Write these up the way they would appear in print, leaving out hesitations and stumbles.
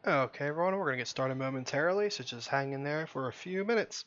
Okay, everyone, we're going to get started momentarily, so just hang in there for a few minutes.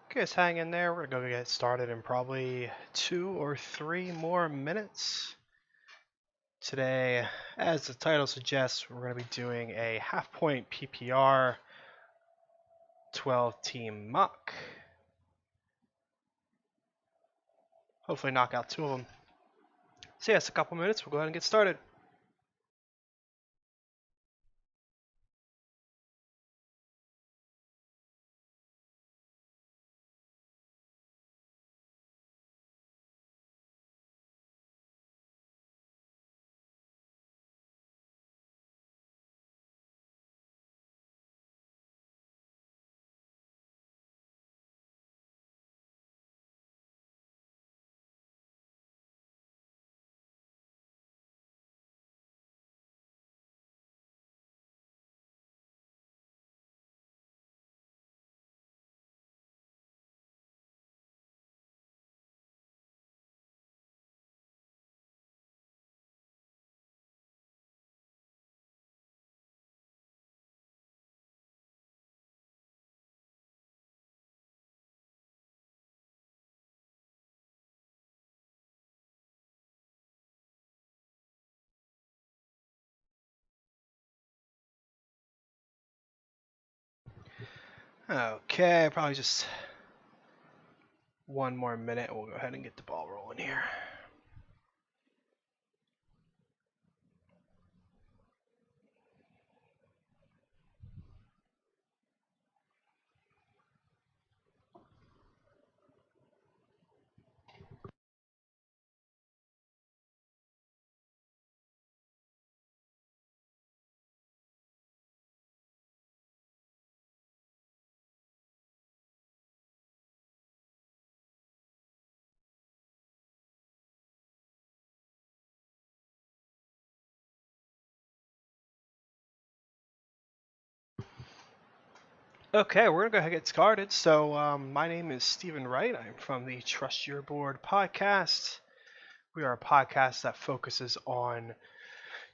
Okay, just hang in there. We're going to get started in probably 2 or 3 more minutes. Today, as the title suggests, we're going to be doing a half-point PPR 12-team mock. Hopefully knock out 2 of them. So yes, a couple minutes, we'll go ahead and get started. Okay, probably just 1 more minute. We'll go ahead and get the ball rolling here. Okay, we're going to go ahead and get started. So, my name is Stephen Wright. I'm from the Trust Your Board podcast. We are a podcast that focuses on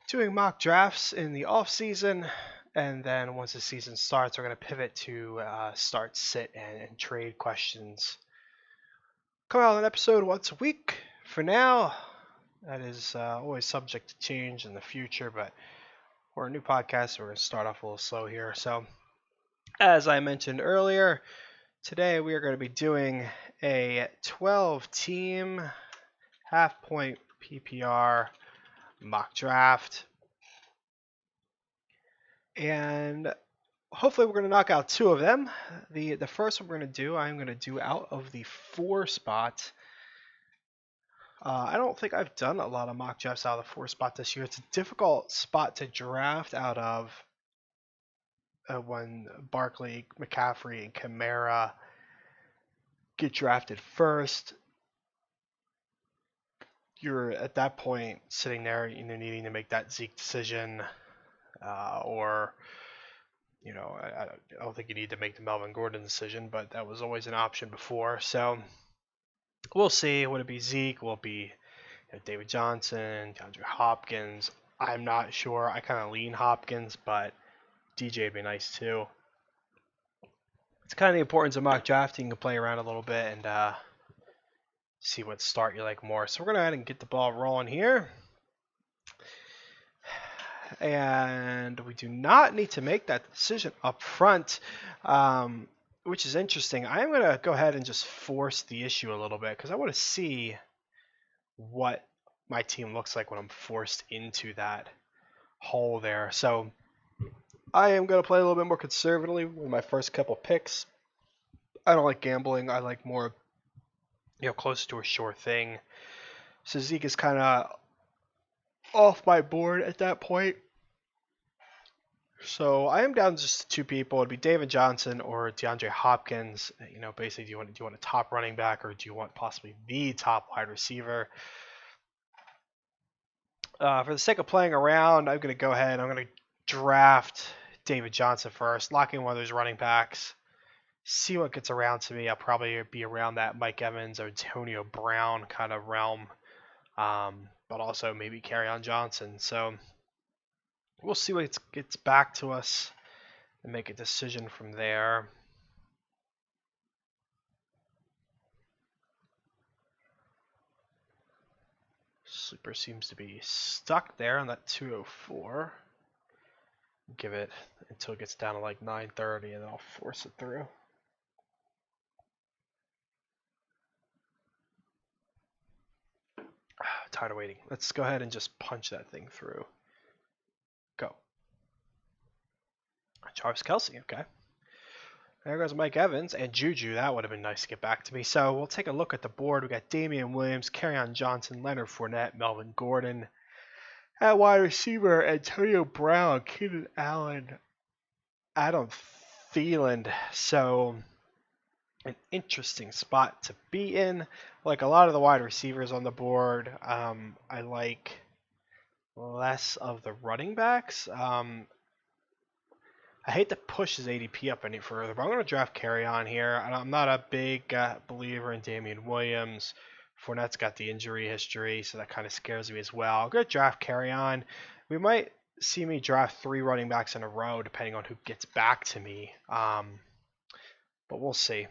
doing mock drafts in the off season, and then once the season starts, we're going to pivot to start, sit, and trade questions. Come out with an episode once a week for now. That is always subject to change in the future, but we're a new podcast, so we're going to start off a little slow here. So, as I mentioned earlier, today we are going to be doing a 12-team half-point PPR mock draft. And hopefully we're going to knock out 2 of them. The first one we're going to do, I'm going to do out of the 4 spot. I don't think I've done a lot of mock drafts out of the 4 spot this year. It's a difficult spot to draft out of when Barkley, McCaffrey, and Kamara get drafted first. You're at that point sitting there, needing to make that Zeke decision, or I don't think you need to make the Melvin Gordon decision, but that was always an option before. So we'll see. Would it be Zeke? Will it be David Johnson, DeAndre Hopkins? I'm not sure. I kind of lean Hopkins, but DJ would be nice too. It's kind of the importance of mock drafting. You can play around a little bit and see what start you like more. So we're going to go ahead and get the ball rolling here. And we do not need to make that decision up front, which is interesting. I'm going to go ahead and just force the issue a little bit because I want to see what my team looks like when I'm forced into that hole there. So I am going to play a little bit more conservatively with my first couple picks. I don't like gambling. I like more, close to a sure thing. So Zeke is kind of off my board at that point. So I am down just to 2 people. It'd be David Johnson or DeAndre Hopkins. Basically, do you want a top running back or do you want possibly the top wide receiver? For the sake of playing around, I'm going to go ahead. I'm going to draft David Johnson first, lock in one of those running backs, see what gets around to me. I'll probably be around that Mike Evans or Antonio Brown kind of realm, but also maybe Kerryon Johnson. So we'll see what gets back to us and make a decision from there. Sleeper seems to be stuck there on that 204. Give it until it gets down to like 9:30 and then I'll force it through. Tired of waiting. Let's go ahead and just punch that thing through. Go. Travis Kelce, okay. There goes Mike Evans and Juju. That would have been nice to get back to me. So we'll take a look at the board. We got Damian Williams, Kerryon Johnson, Leonard Fournette, Melvin Gordon. At wide receiver, Antonio Brown, Keenan Allen, Adam Thielen. So an interesting spot to be in. Like a lot of the wide receivers on the board, I like less of the running backs. I hate to push his ADP up any further, but I'm going to draft Kerryon here. I'm not a big believer in Damian Williams. Fournette's got the injury history, so that kind of scares me as well. I'm going to draft Kerryon. We might see me draft 3 running backs in a row, depending on who gets back to me. But we'll see.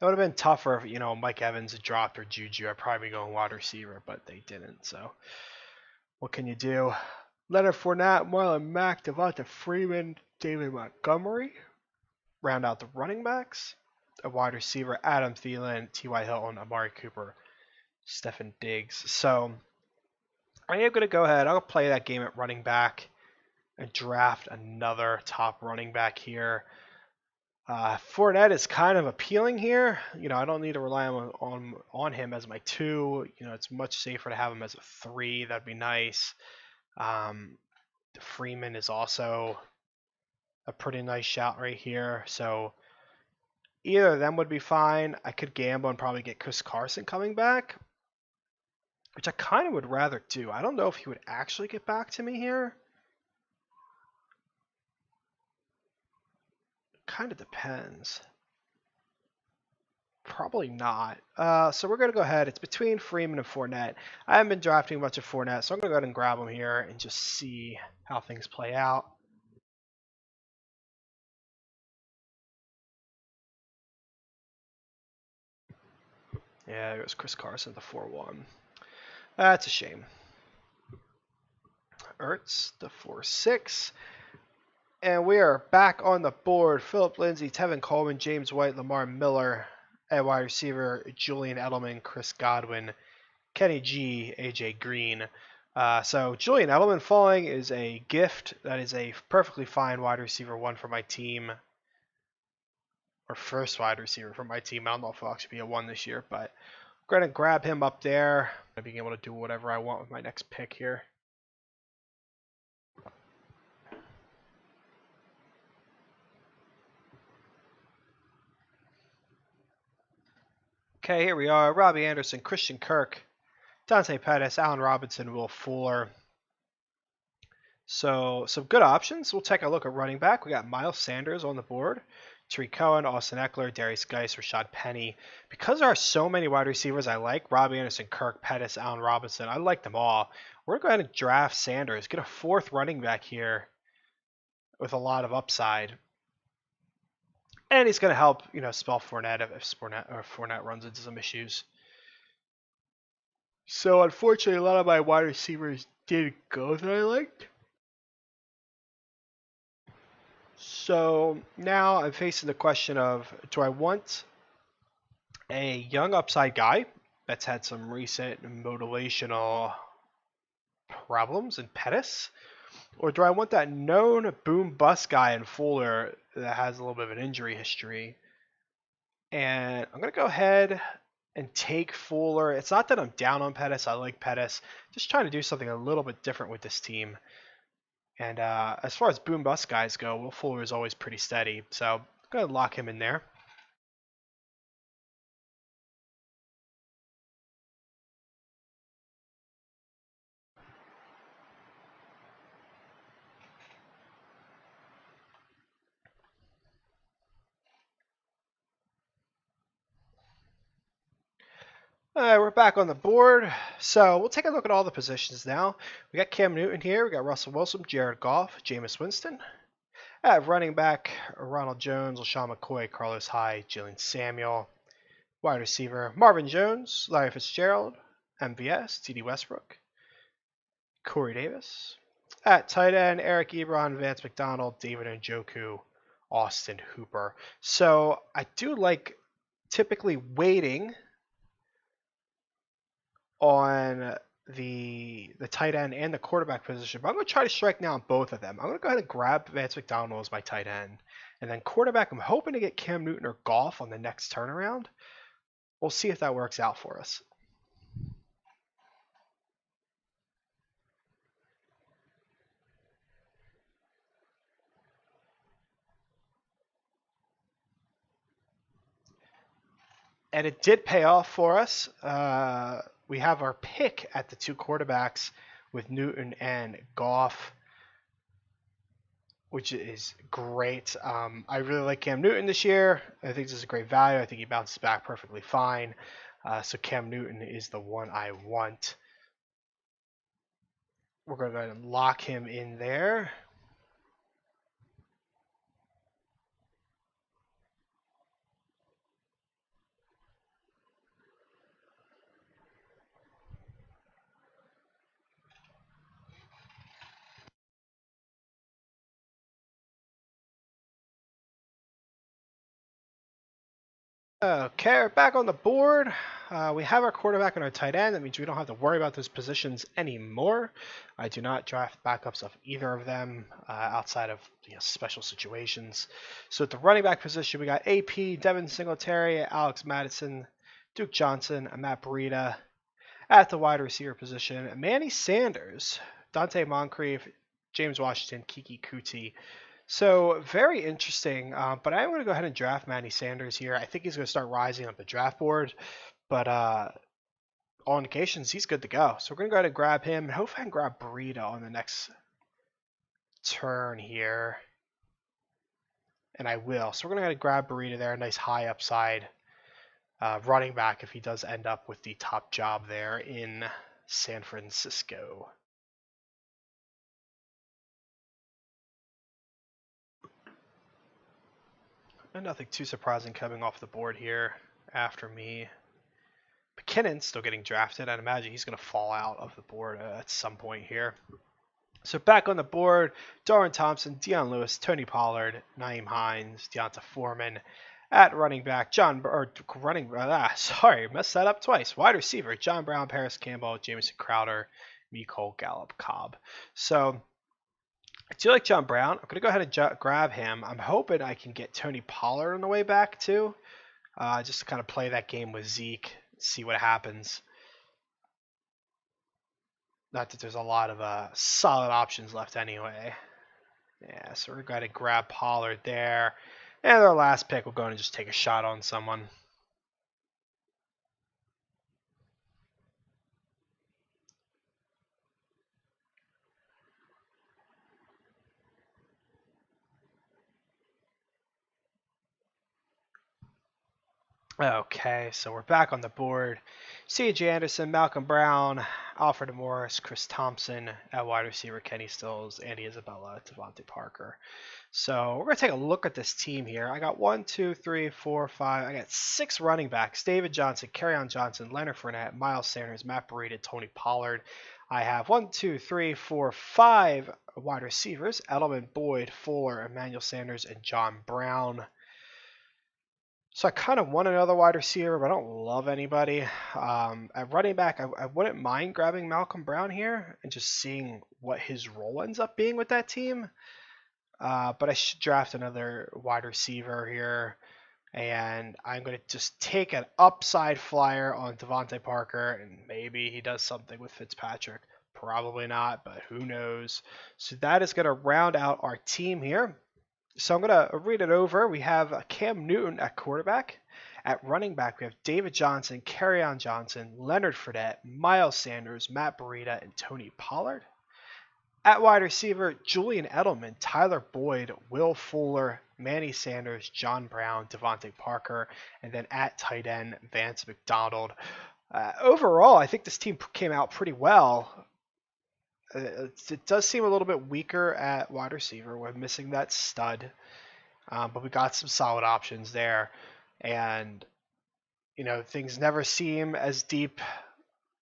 It would have been tougher if, Mike Evans had dropped or Juju. I'd probably be going wide receiver, but they didn't. So what can you do? Leonard Fournette, Marlon Mack, Devonta Freeman, David Montgomery. Round out the running backs. A wide receiver, Adam Thielen, T.Y. Hilton, Amari Cooper, Stefon Diggs. So I am going to go ahead. I'll play that game at running back and draft another top running back here. Fournette is kind of appealing here. I don't need to rely on him as my 2. It's much safer to have him as a 3. That'd be nice. Freeman is also a pretty nice shout right here. So either of them would be fine. I could gamble and probably get Chris Carson coming back, which I kind of would rather do. I don't know if he would actually get back to me here. Kind of depends. Probably not. So we're going to go ahead. It's between Freeman and Fournette. I haven't been drafting a bunch of Fournette, so I'm going to go ahead and grab him here and just see how things play out. Yeah, it was Chris Carson, the 4-1. That's a shame. Ertz, the 4-6. And we are back on the board. Philip Lindsay, Tevin Coleman, James White, Lamar Miller, At wide receiver, Julian Edelman, Chris Godwin, Kenny G, AJ Green. So Julian Edelman falling is a gift. That is a perfectly fine wide receiver one for my team, or first wide receiver for my team. I don't know if it'll actually be a one this year, but I'm going to grab him up there. I'm being able to do whatever I want with my next pick here. Okay, here we are. Robbie Anderson, Christian Kirk, Dante Pettis, Allen Robinson, Will Fuller. So some good options. We'll take a look at running back. We got Miles Sanders on the board, Tariq Cohen, Austin Eckler, Darius Geis, Rashad Penny. Because there are so many wide receivers I like, Robbie Anderson, Kirk, Pettis, Allen Robinson, I like them all. We're going to go ahead and draft Sanders, get a fourth running back here with a lot of upside. And he's going to help, spell Fournette if Fournette runs into some issues. So unfortunately, a lot of my wide receivers didn't go that I liked. So now I'm facing the question of, do I want a young upside guy that's had some recent motivational problems in Pettis? Or do I want that known boom bust guy in Fuller that has a little bit of an injury history? And I'm going to go ahead and take Fuller. It's not that I'm down on Pettis. I like Pettis. Just trying to do something a little bit different with this team. And as far as boom bust guys go, Will Fuller is always pretty steady. So I'm going to lock him in there. All right, we're back on the board. So we'll take a look at all the positions now. We got Cam Newton here. We got Russell Wilson, Jared Goff, Jameis Winston. At running back, Ronald Jones, LaShawn McCoy, Carlos Hyde, Jalen Samuel. Wide receiver, Marvin Jones, Larry Fitzgerald, MVS, TD Westbrook, Corey Davis. At tight end, Eric Ebron, Vance McDonald, David Njoku, Austin Hooper. So I do like typically waiting on the tight end and the quarterback position, but I'm going to try to strike now on both of them. I'm going to go ahead and grab Vance McDonald as my tight end. And then quarterback, I'm hoping to get Cam Newton or Goff on the next turnaround. We'll see if that works out for us. And it did pay off for us. We have our pick at the two quarterbacks with Newton and Goff, which is great. I really like Cam Newton this year. I think this is a great value. I think he bounces back perfectly fine. So Cam Newton is the one I want. We're going to go ahead and lock him in there. Okay, we're back on the board. We have our quarterback and our tight end. That means we don't have to worry about those positions anymore. I do not draft backups of either of them outside of special situations. So at the running back position, we got AP, Devin Singletary, Alex Madison, Duke Johnson, Matt Breida. At the wide receiver position, Manny Sanders, Dante Moncrief, James Washington, Kiki Kuti. So very interesting, but I'm going to go ahead and draft Manny Sanders here. I think he's going to start rising up the draft board, but all indications he's good to go. So we're going to go ahead and grab him, and hopefully I can grab Breida on the next turn here, and I will. So we're going to go ahead and grab Breida there, a nice high upside running back if he does end up with the top job there in San Francisco. And nothing too surprising coming off the board here after me. McKinnon's still getting drafted. I'd imagine he's going to fall out of the board at some point here. So back on the board, Darwin Thompson, Deion Lewis, Tony Pollard, Naeem Hines, Deonta Foreman. At running back, sorry, messed that up twice. Wide receiver, John Brown, Paris Campbell, Jamison Crowder, Mecole Gallup Cobb. So I do like John Brown. I'm going to go ahead and grab him. I'm hoping I can get Tony Pollard on the way back too, just to kind of play that game with Zeke, see what happens. Not that there's a lot of solid options left anyway. Yeah, so we're going to grab Pollard there. And our last pick, we're going to just take a shot on someone. Okay, so we're back on the board. C.J. Anderson, Malcolm Brown, Alfred Morris, Chris Thompson, at wide receiver, Kenny Stills, Andy Isabella, Devontae Parker. So we're going to take a look at this team here. I got 1, 2, 3, 4, 5. I got 6 running backs. David Johnson, Kerryon Johnson, Leonard Fournette, Miles Sanders, Matt Breida, Tony Pollard. I have 1, 2, 3, 4, 5 wide receivers. Edelman, Boyd, Fuller, Emmanuel Sanders, and John Brown. So I kind of want another wide receiver, but I don't love anybody. At running back, I wouldn't mind grabbing Malcolm Brown here and just seeing what his role ends up being with that team. But I should draft another wide receiver here. And I'm going to just take an upside flyer on Devontae Parker, and maybe he does something with Fitzpatrick. Probably not, but who knows. So that is going to round out our team here. So I'm going to read it over. We have Cam Newton at quarterback. At running back, we have David Johnson, Kerryon Johnson, Leonard Fournette, Miles Sanders, Matt Breida, and Tony Pollard. At wide receiver, Julian Edelman, Tyler Boyd, Will Fuller, Manny Sanders, John Brown, Devontae Parker, and then at tight end, Vance McDonald. Overall, I think this team came out pretty well. It does seem a little bit weaker at wide receiver. We're missing that stud, but we got some solid options there. And things never seem as deep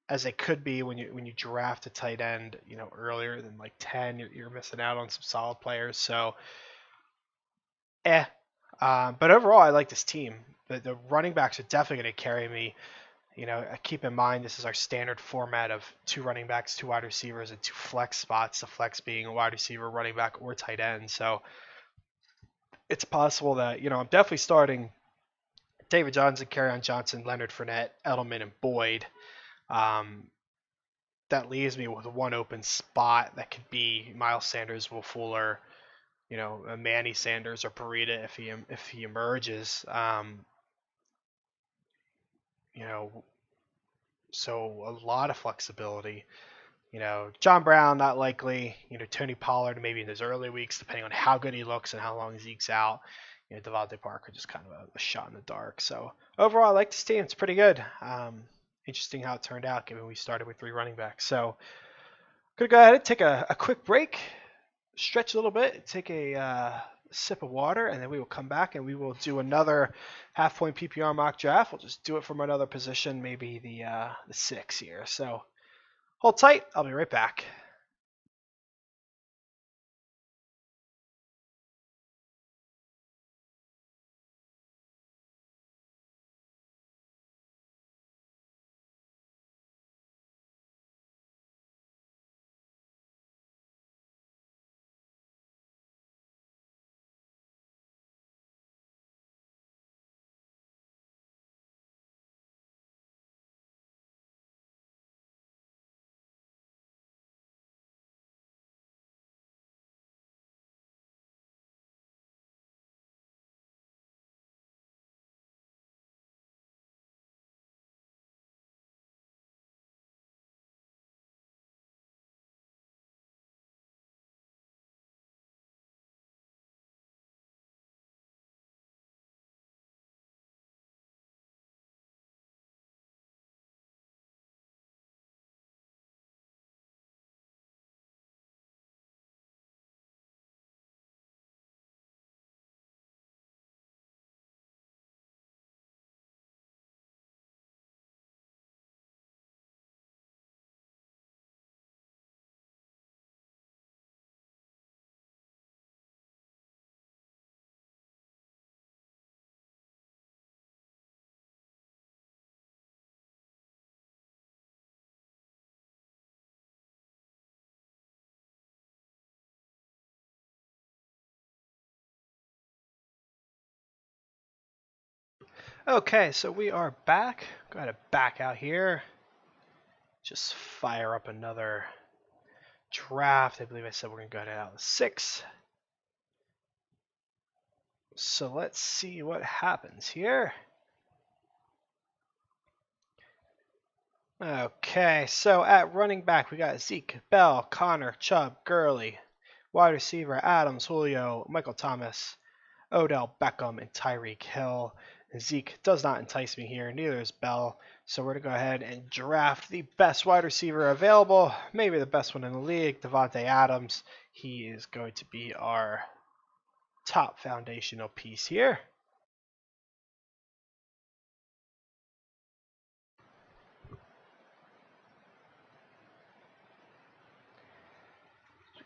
as they could be when you draft a tight end, earlier than like 10. You're missing out on some solid players. So, but overall, I like this team. The running backs are definitely going to carry me. Keep in mind this is our standard format of 2 running backs, 2 wide receivers, and 2 flex spots. The flex being a wide receiver, running back, or tight end. So it's possible that I'm definitely starting David Johnson, Kerryon Johnson, Leonard Fournette, Edelman, and Boyd. That leaves me with one open spot that could be Miles Sanders, Will Fuller, Manny Sanders, or Breida if he emerges. So a lot of flexibility. John Brown, not likely. Tony Pollard, maybe in his early weeks, depending on how good he looks and how long Zeke's out. Devontae Parker, just kind of a shot in the dark. So overall, I like this team. It's pretty good. Interesting how it turned out, given we started with 3 running backs. So gonna go ahead and take a quick break, stretch a little bit, take a sip of water, and then we will come back and we will do another half-point PPR mock draft. We'll just do it from another position, maybe the 6 here. So hold tight. I'll be right back. Okay, so we are back. Go ahead and back out here. Just fire up another draft. I believe I said we're going to go ahead and out with 6. So let's see what happens here. Okay, so at running back, we got Zeke, Bell, Connor, Chubb, Gurley. Wide receiver, Adams, Julio, Michael Thomas, Odell Beckham, and Tyreek Hill. Zeke does not entice me here, neither is Bell. So we're going to go ahead and draft the best wide receiver available, maybe the best one in the league, Davante Adams. He is going to be our top foundational piece here.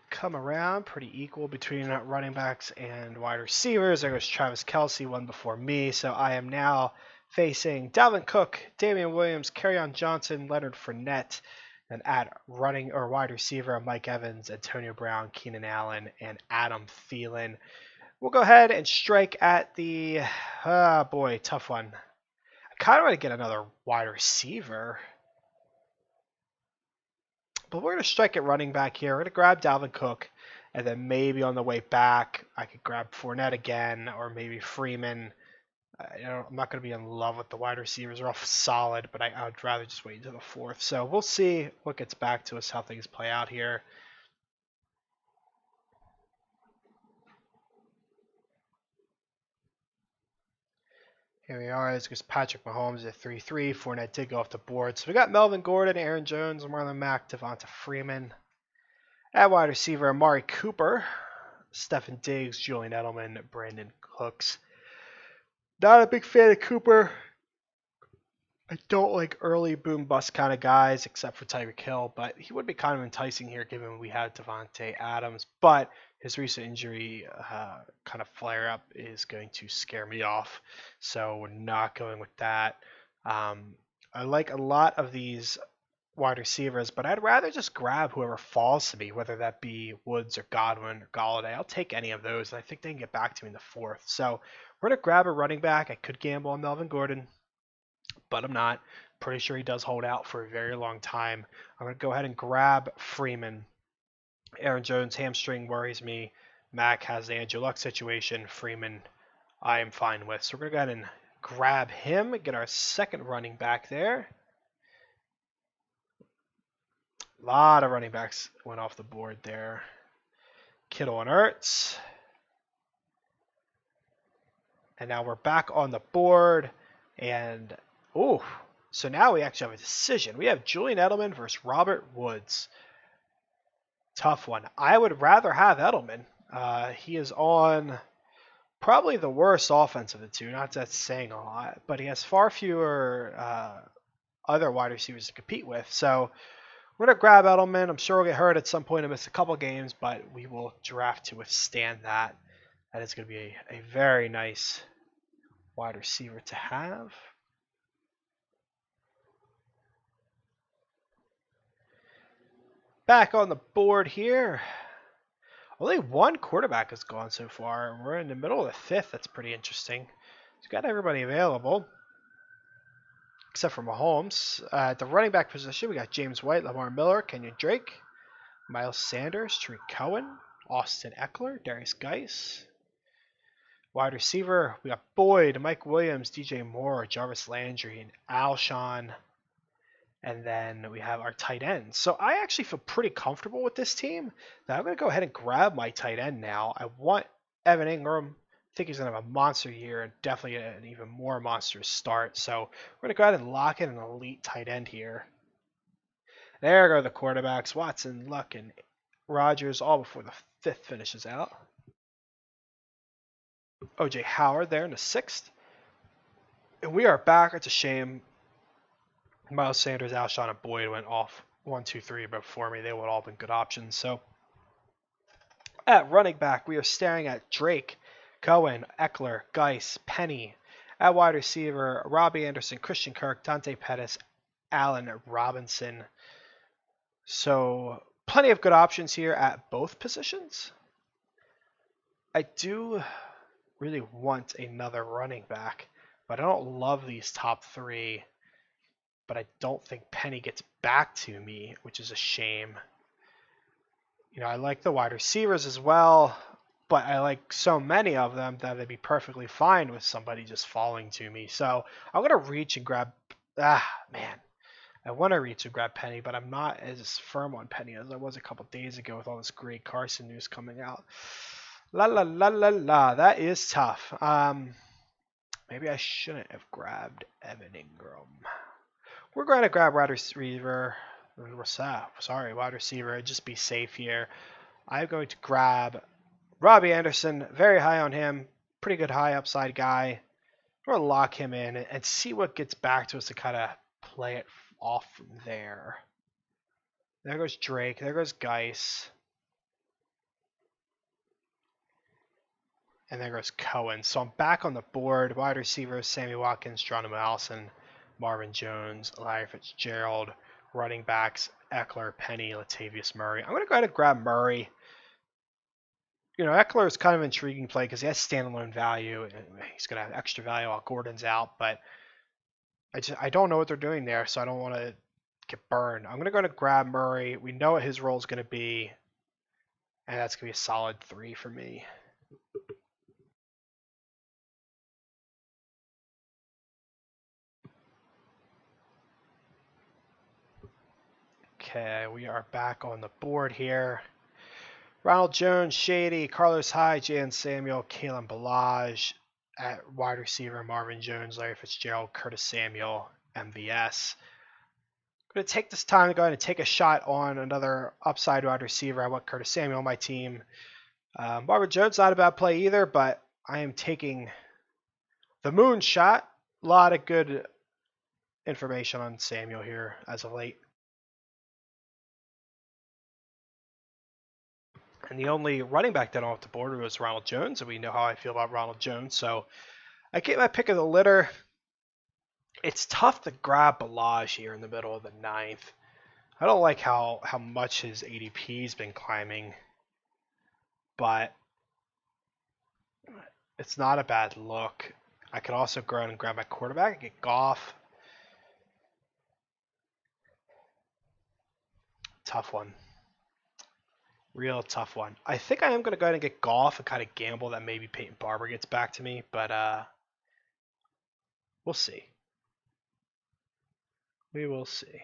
Come around pretty equal between running backs and wide receivers. There goes Travis Kelce, one before me. So I am now facing Dalvin Cook, Damian Williams, Kerryon Johnson, Leonard Fournette, and at running or wide receiver, Mike Evans, Antonio Brown, Keenan Allen, and Adam Thielen. We'll go ahead and strike at the, boy, tough one. I kind of want to get another wide receiver. But we're going to strike at running back here. We're going to grab Dalvin Cook, and then maybe on the way back, I could grab Fournette again, or maybe Freeman. I'm not going to be in love with the wide receivers. They're all solid, but I would rather just wait until the 4th. So we'll see what gets back to us, how things play out here. Here we are. It's because Patrick Mahomes at 3-3. Fournette did go off the board. So we got Melvin Gordon, Aaron Jones, Marlon Mack, Devonta Freeman. At wide receiver, Amari Cooper, Stephen Diggs, Julian Edelman, Brandon Cooks. Not a big fan of Cooper. I don't like early boom bust kind of guys, except for Tyreek Hill, but he would be kind of enticing here given we have Davante Adams. But his recent injury kind of flare up is going to scare me off, so we're not going with that. I like a lot of these wide receivers, but I'd rather just grab whoever falls to me, whether that be Woods or Godwin or Galladay. I'll take any of those, and I think they can get back to me in the 4th. So we're going to grab a running back. I could gamble on Melvin Gordon, but I'm not. Pretty sure he does hold out for a very long time. I'm going to go ahead and grab Freeman. Aaron Jones' hamstring worries me. Mack has the Andrew Luck situation. Freeman, I am fine with. So we're going to go ahead and grab him, get our second running back there. A lot of running backs went off the board there. Kittle and Ertz. And now we're back on the board. And, so now we actually have a decision. We have Julian Edelman versus Robert Woods. Tough one. I would rather have Edelman. He is on probably the worst offense of the two. Not that saying a lot, but he has far fewer other wide receivers to compete with. So we're going to grab Edelman. I'm sure we'll get hurt at some point and miss a couple games, but we will draft to withstand that. That is going to be a very nice wide receiver to have. Back on the board here. Only one quarterback has gone so far. We're in the middle of the 5th. That's pretty interesting. We've got everybody available, except for Mahomes. At the running back position, we got James White, Lamar Miller, Kenyon Drake, Miles Sanders, Tariq Cohen, Austin Eckler, Darius Geis. Wide receiver, we got Boyd, Mike Williams, DJ Moore, Jarvis Landry, and Alshon. And then we have our tight ends. So I actually feel pretty comfortable with this team. Now I'm going to go ahead and grab my tight end now. I want Evan Ingram. I think he's going to have a monster year and definitely an even more monstrous start. So we're going to go ahead and lock in an elite tight end here. There go the quarterbacks. Watson, Luck, and Rodgers all before the 5th finishes out. O.J. Howard there in the 6th. And we are back. It's a shame. Miles Sanders, Alshon, and Boyd went off 1, 2, 3 before me. They would all have been good options. So at running back, we are staring at Drake, Cohen, Eckler, Geis, Penny. At wide receiver, Robbie Anderson, Christian Kirk, Dante Pettis, Allen Robinson. So plenty of good options here at both positions. I do really want another running back, But I don't love these top three. But I don't think Penny gets back to me, which is a shame. I like the wide receivers as well, but I like so many of them that it'd be perfectly fine with somebody just falling to me. So I'm gonna reach and grab. Man, I want to reach and grab Penny, but I'm not as firm on Penny as I was a couple days ago with all this great Carson news coming out. La la la la la. That is tough. Maybe I shouldn't have grabbed Evan Ingram. We're going to grab wide receiver. Sorry, wide receiver. Just be safe here. I'm going to grab Robbie Anderson. Very high on him. Pretty good high upside guy. We're going to lock him in and see what gets back to us to kind of play it off from there. There goes Drake. There goes Geis. And there goes Cohen. So I'm back on the board. Wide receivers, Sammy Watkins, Geronimo Allison, Marvin Jones, Larry Fitzgerald. Running backs, Eckler, Penny, Latavius Murray. I'm going to go ahead and grab Murray. Eckler is kind of an intriguing play because he has standalone value. He's going to have extra value while Gordon's out, but I don't know what they're doing there, so I don't want to get burned. I'm going to go ahead and grab Murray. We know what his role is going to be, and that's going to be a solid 3 for me. Okay, we are back on the board here. Ronald Jones, Shady, Carlos Hyde, Jan Samuel, Kalen Ballage at wide receiver, Marvin Jones, Larry Fitzgerald, Curtis Samuel, MVS. I'm going to take this time to go ahead and take a shot on another upside wide receiver. I want Curtis Samuel on my team. Marvin Jones, not a bad play either, but I am taking the moon shot. A lot of good information on Samuel here as of late. And the only running back that I off the board was Ronald Jones, and we know how I feel about Ronald Jones. So I get my pick of the litter. It's tough to grab Ballage here in the middle of the 9th. I don't like how much his ADP's been climbing, but it's not a bad look. I could also go ahead and grab my quarterback and get Goff. Tough one. Real tough one. I think I am going to go ahead and get Goff and kind of gamble that maybe Peyton Barber gets back to me, but we'll see. We will see.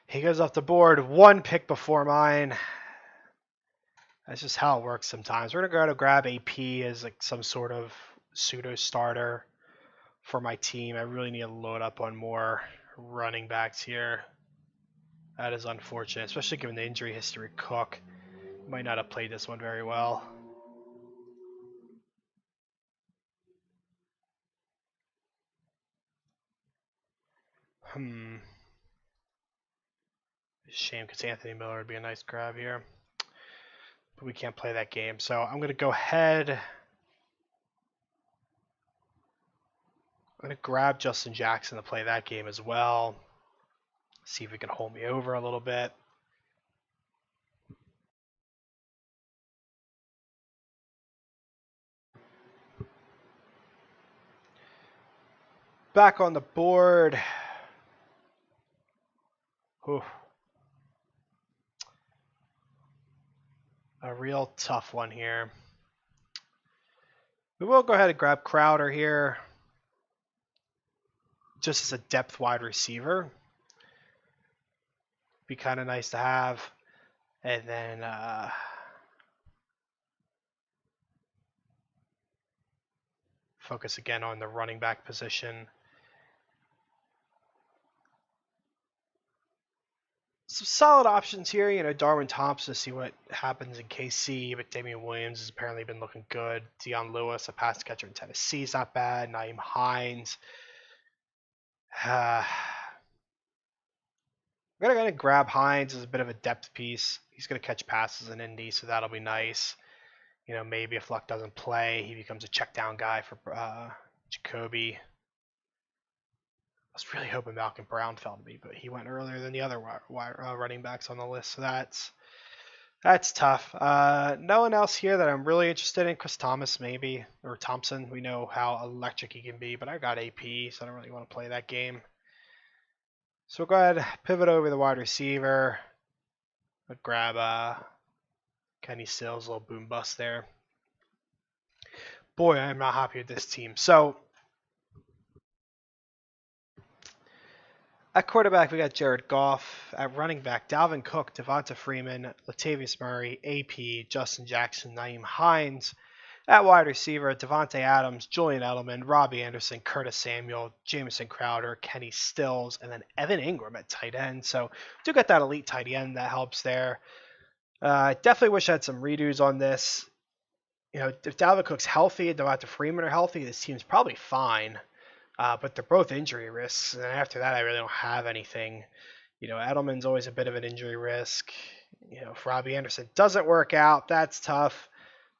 He goes off the board 1 pick before mine. That's just how it works sometimes. We're going to go ahead and grab AP as like some sort of pseudo starter for my team. I really need to load up on more running backs here. That is unfortunate, especially given the injury history. Cook might not have played this one very well. Shame, because Anthony Miller would be a nice grab here. But we can't play that game. So I'm going to go ahead. I'm going to grab Justin Jackson to play that game as well. See if he can hold me over a little bit. Back on the board. Whew. A real tough one here. We will go ahead and grab Crowder here. Just as a depth wide receiver. Be kind of nice to have. And then focus again on the running back position. Some solid options here, Darwin Thompson to see what happens in KC, but Damian Williams has apparently been looking good. Dion Lewis, a pass catcher in Tennessee, is not bad. Naeem Hines. I'm going to go and grab Hines as a bit of a depth piece. He's going to catch passes in Indy, so that'll be nice. Maybe if Luck doesn't play, he becomes a check down guy for Jacoby. was really hoping Malcolm Brown fell to me, but he went earlier than the other running backs on the list, so that's tough. No one else here that I'm really interested in. Chris Thomas, maybe, or Thompson. We know how electric he can be, but I got AP, so I don't really want to play that game. So we'll go ahead, pivot over the wide receiver. I'll grab Kenny Stills, a little boom bust there. Boy, I'm not happy with this team. So at quarterback, we got Jared Goff. At running back, Dalvin Cook, Devonta Freeman, Latavius Murray, AP, Justin Jackson, Nyheim Hines. At wide receiver, Devontae Adams, Julian Edelman, Robbie Anderson, Curtis Samuel, Jamison Crowder, Kenny Stills, and then Evan Ingram at tight end. So do get that elite tight end that helps there. I definitely wish I had some redos on this. If Dalvin Cook's healthy and Devonta Freeman are healthy, this team's probably fine. But they're both injury risks, and after that, I really don't have anything. Edelman's always a bit of an injury risk. If Robbie Anderson doesn't work out, that's tough.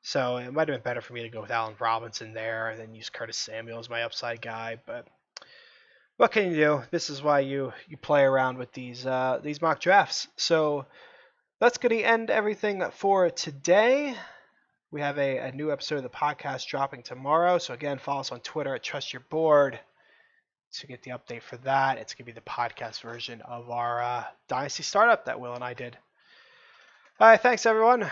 So it might have been better for me to go with Allen Robinson there and then use Curtis Samuel as my upside guy. But what can you do? This is why you play around with these mock drafts. So that's going to end everything for today. We have a new episode of the podcast dropping tomorrow. So again, follow us on Twitter at Trust Your Board to get the update for that. It's going to be the podcast version of our Dynasty startup that Will and I did. All right, thanks everyone.